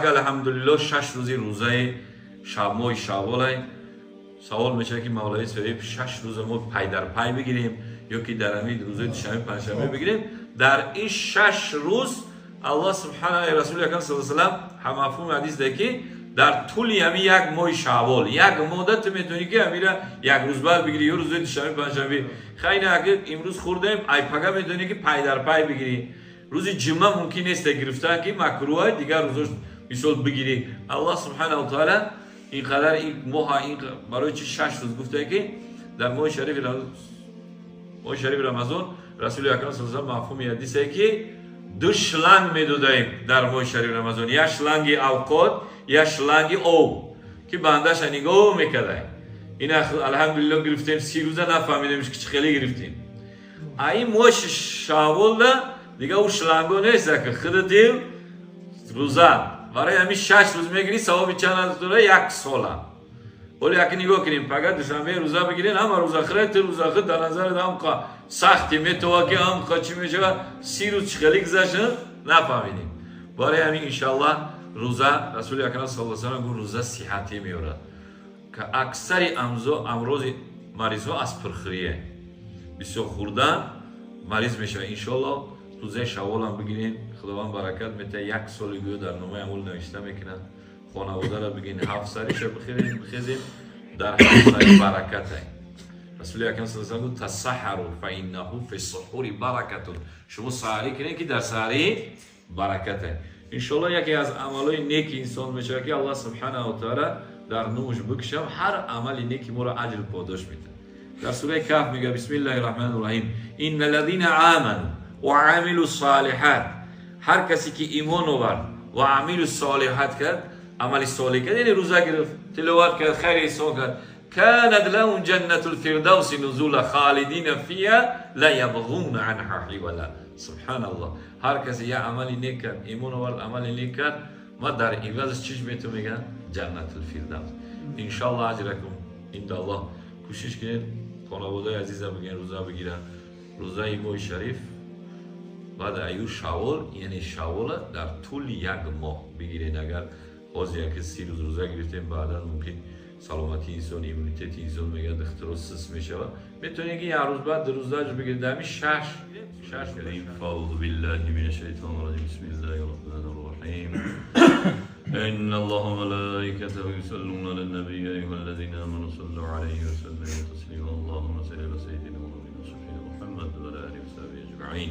که الحمدلله 6 روزی روزه شب ماه شوال. سوال میشه که مولای شریف 6 روز ما پای در پای بگیریم یا که در همین روزه دوشنبه پنجشنبه بگیریم. در این 6 روز الله سبحانه رسول اکرم صلی الله علیه و هم مفهوم حدیث ده که در طول همین یک ماه شوال یک مدت میتونی که امیره یک روز بعد بگیری یا روز دوشنبه پنجشنبه. خیلی اگه امروز خوردیم ای پگا میتونی که پای در پای بگیری. روز جمعه ممکن نیست گرفتن که مکروه دیگر روزش مثال بگیری. الله سبحانه و تعالی این قدر این ماه این برای چی 6 روز گفته که در ماه شریف رمضان رسول اکرم صلی الله علیه و آله مفهوم حدیثه که دو شلنگ میدودیم در ماه شریف رمضان. یک شلنگ اوقات یک شلنگ او که بندش نگاه میکرده. این الحمدلله گرفتیم 30 روزه نفهمیدیم که خیلی گرفتیم. این ماه شوال دیگه او شلنگو نیست که خودت روزه برای همین 6 روز میگیری ثواب چند از دوره 1 ساله. ولی اگه نگاه کنیم فقط دوشنبه روزه بگیرین اما روز آخرت روز آخر در نظر دام که سختی میتونه که هم چی میشه 30 روز خیلی گذشت نفهمیدیم. برای همین ان شاء الله روزه رسول اکرم صلی الله علیه و آله روزه صحتی میاره که اکثر امروز مریض ها از پرخوریه بسیار خوردن مریض میشه. ان شاء الله روزه شوال هم بگیرین خداوند برکت میده. 1 سالگی در نامه عمل نوشته میکنن خانواده را بگین 7 سالش بخیزین در 7 سال برکت هست. رسول اکرم صلی الله علیه و آله تسحروا فانه فی السحور برکت. شما سحری کنین که در سحری برکت هست. ان شاء الله یکی از اعمالای نیک انسان میشه که الله سبحانه و تعالی در نوش بکشه هر عمل نیکی ما را اجر پاداش میده. در سوره کهف میگه بسم الله الرحمن الرحیم ان الذين آمنوا وعملوا الصالحات. هر کسی که ایمان آورد و عمل الصالحات کرد عمل صالح کرد یعنی روزه گرفت تلاوت کرد خیر احسان کرد كانت لهم جنة الفردوس نزولا خالدین فيها لا يبغون عنها حولا. سبحان الله. هر کسی یه عملی نیک کرد ایمان آورد عملی نیک کرد ما در عوضش چیش میتونم میگن جنت الفردوس. ان شاء الله اجرکم عند الله. کوشش کنید خانواده عزیزم بگن روزه بگیرن. روزه ماه شریف بعد ایو شوال یعنی شوال در طول یک ماه بگیرین. اگر باز یک 30 روز روزه گرفتیم بعدا ممکن سلامتی انسان ایمونیته انسان میگه اختلاس سس میشه میتونین که یک روز بعد روزه بگیرید. دمی 6 بریم. فاعوذ بالله من الشیطان الرجیم بسم الله الرحمن الرحیم ان الله وملائکته یصلون علی النبی یا ایها الذین آمنوا صلوا علیه و سلموا تسلیما اللهم صل علی سیدنا محمد و علی آله و صحبه اجمعین.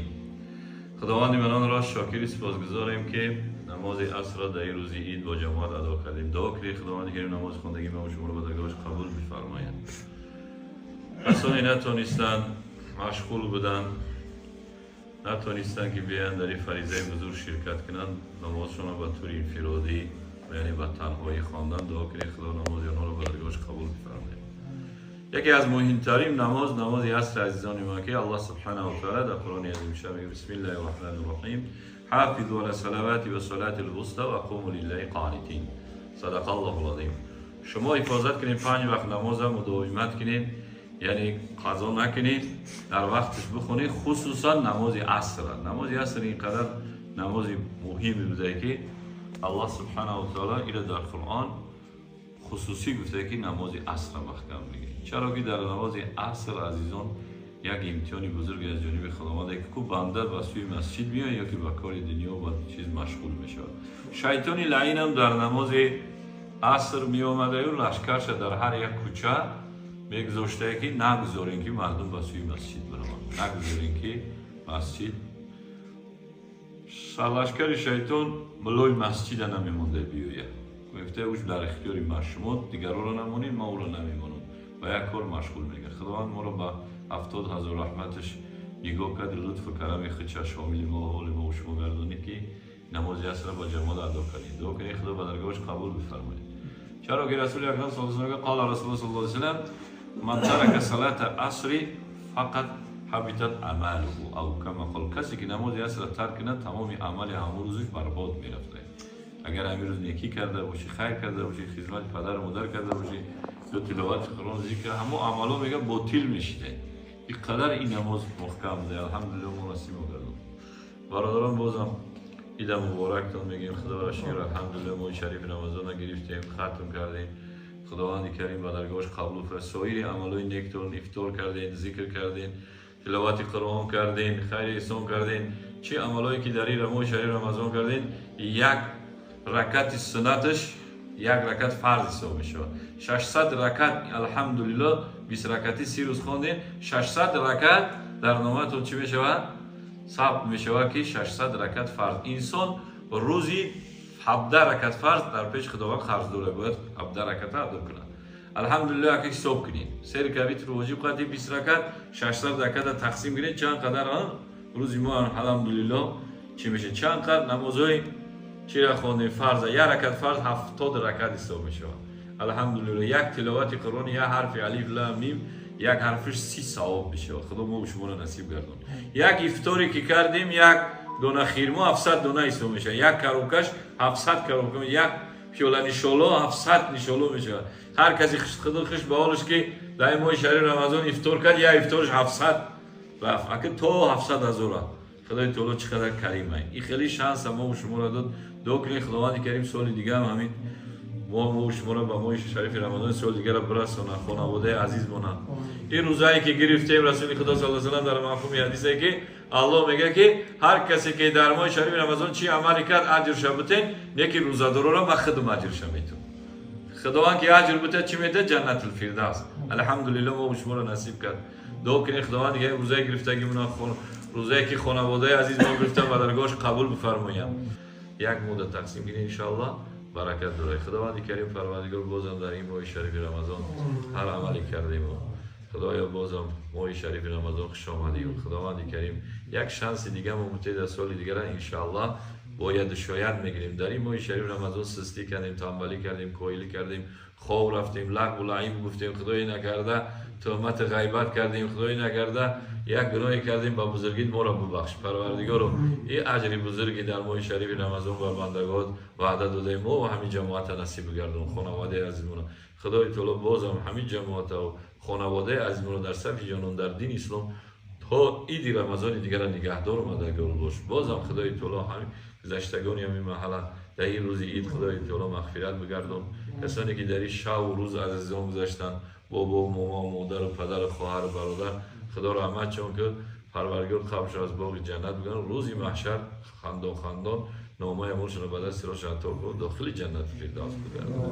خداوند منان را شاکر سپاسگزاریم که نماز عصر را در روز عید با جماعت ادا کردیم. دعا کنید خداوند کریم نماز خواندگی ما و شما را به درگاهش قبول بفرماید. کسانی نتونستند مشغول بودند نتونستند که بیان در این فریضه بزرگ شرکت کنند نمازشون را به طور انفرادی یعنی به تنهایی خواندن دعا کنید خدا نماز آنها را به درگاهش قبول بفرماید. یکی از مهمترین نماز عصر عزیزان ما که الله سبحانه و تعالی در قرآن عظیم شان میگه بسم الله الرحمن الرحیم حافظوا علی الصلوات و صلاة الوسطى و قوموا لله قانتین. صدق الله العظیم. شما حفاظت کنید 5 وقت نماز مداومت کنید یعنی قضا نکنید در وقتش بخونید خصوصا نماز عصر. نماز عصر اینقدر نماز مهمی بوده که الله سبحانه و تعالی اینو در قرآن خصوصی گفته که نماز عصر محکم بگیرید. چرا که در نماز عصر عزیزان یک امتحانی بزرگ از جانب خداوند که کو بنده به سوی مسجد میاد یا که به کار دنیا و چیز مشغول میشه. شیطان لعین هم در نماز عصر می آمده و لشکرش در هر یک کوچه میگذاشته که نگذارین که مردم به سوی مسجد بروند. نگذارین که مسجد لشکر شیطان ملوی مسجد نمیمونده بیاید. گفته اوش در اختیاری ما شما دیگران را نمونید ما او را نمیمونم و یک کار مشغول میگه. خداوند ما را به 70,000 رحمتش نگاه کرد لطف و کرم خودش شامل ما و حال ما و شما گردانید که نماز عصر را با جماعت ادا کنید. دعا کنید خدا به درگاهش قبول بفرمایید. چرا که رسول اکرم صلی الله علیه و آله قال رسول الله صلی الله علیه و سلم من ترک صلاه العصر فقط حبطت عمله او کما قال. کسی که نماز عصر ترک کنه تمام عمل همون روزش برباد میرفته. اگر همین روز نیکی کرده باشی خیر کرده باشی خدمت پدر و مادر کرده باشی یا تلاوت قرآن ذکر همه عملا میگه باطل میشیده. اینقدر این نماز محکم ده الحمدلله ما نصیب کردم. برادران بازم عید مبارکتون میگیم. خدا را شکر الحمدلله ماه شریف رمضان را گرفتیم، ختم کردیم. خداوند کریم و درگاهش قبول فرست. سایر اعمالای نیکتون افطار کردین، ذکر کردین، تلاوت قرآن کردین، خیر احسان کردین، چه عملایی که در این ماه شریف رمضان کردین، یک رکعت سنتش یک رکعت فرض حساب میشه. 600 رکعت الحمدلله 20 رکعتی 30 روز خواندین، 600 رکعت در نامتون چی میشود؟ ثبت میشود که 600 رکعت فرض. انسان روزی 17 رکعت فرض در پیش خداوند قرض داره، باید 17 رکعت ادا کنه. الحمدلله اگه حساب کنین سر کبیت رو واجب قضیه 20 رکعت 600 رکعت تقسیم کنین چند قدر روزی ما الحمدلله چی میشه؟ چند قدر نمازهای چی را خواندیم فرض، یک رکعت فرض 70 رکعت حساب میشه. الحمدلله یک تلاوت قرآن، یک حرف الف لام میم، یک حرفش 30 ثواب میشه. خدا ما و شما را نصیب گردون. یک افطاری که کردیم یک دونه خیرما 700 دونه حساب میشه. یک کروکش 700 کروکش، یک پیوله نشالو 700 نشالو میشه. هر کسی خدا خوش به حالش که در ماه شهر رمضان افطار کرد، یک افطارش 700 رفت. اگه تو 700,000 خدای تعالی چقدر کریمه. این خیلی شانس ما و شما را داد. دعا کنید خداوند کریم سال دیگه هم همین ما و شما را به ماه شریف رمضان سال دیگه را برسونه، خانواده عزیز مونه. این روزایی که گرفتیم رسول خدا صلی الله علیه و سلم در مفهوم حدیثی که الله میگه که هر کسی که در ماه شریف رمضان چی عملی کرد اجرش بده، یکی روزادارا را مخدوم اجرش میده. خداوند که اجر بده چی میده؟ جنت الفردوس. الحمدلله ما و شما را نصیب کرد. دعا کنید خداوند دیگه روزای گرفتگی مون روزایی که خانواده عزیز ما گرفتن و درگاهش قبول بفرمایید. یک مدت تقسیم کنید ان شاء الله برکت داره. خداوند کریم پروردگار بازم در این ماه شریف رمضان هر عملی کردیم و خدایا بازم ماه شریف رمضان خوش آمدیم. خداوند کریم یک شانس دیگه ما متعد سال دیگه را ان شاء الله باید شاید میگیریم. در این ماه شریف رمضان سستی کردیم، تنبلی کردیم، کویلی کردیم، خواب رفتیم، لغو و لعیب گفتیم، خدای نکرده تهمت غیبت کردیم، خدای نکرده یک گناهی کردیم، با بزرگیت ما را ببخش پروردگارو. این اجر بزرگی در ماه شریف رمضان بر بندگانت وعده داده ما و همین جماعت نصیب گردون. خانواده عزیزمون خدای تعالی بازم همین جماعت و خانواده عزیزمون در صف جانان در دین اسلام تا عید رمضان دیگر را نگهدار و مددگار باش. بازم خدای تعالی همین گذشتگانی همین محله در این روز عید خدای تعالی مغفرت بگردون. کسانی که در این شب و روز عزیزان گذشتن، بابا و ماما و مادر و پدر و خواهر و برادر، خدا رحمت چون که پروردگار قبرش از باغ جنت بگن. روزی محشر خندان خندان نامه امورشون رو به دست راشن تا داخل جنت فردوس بگردن.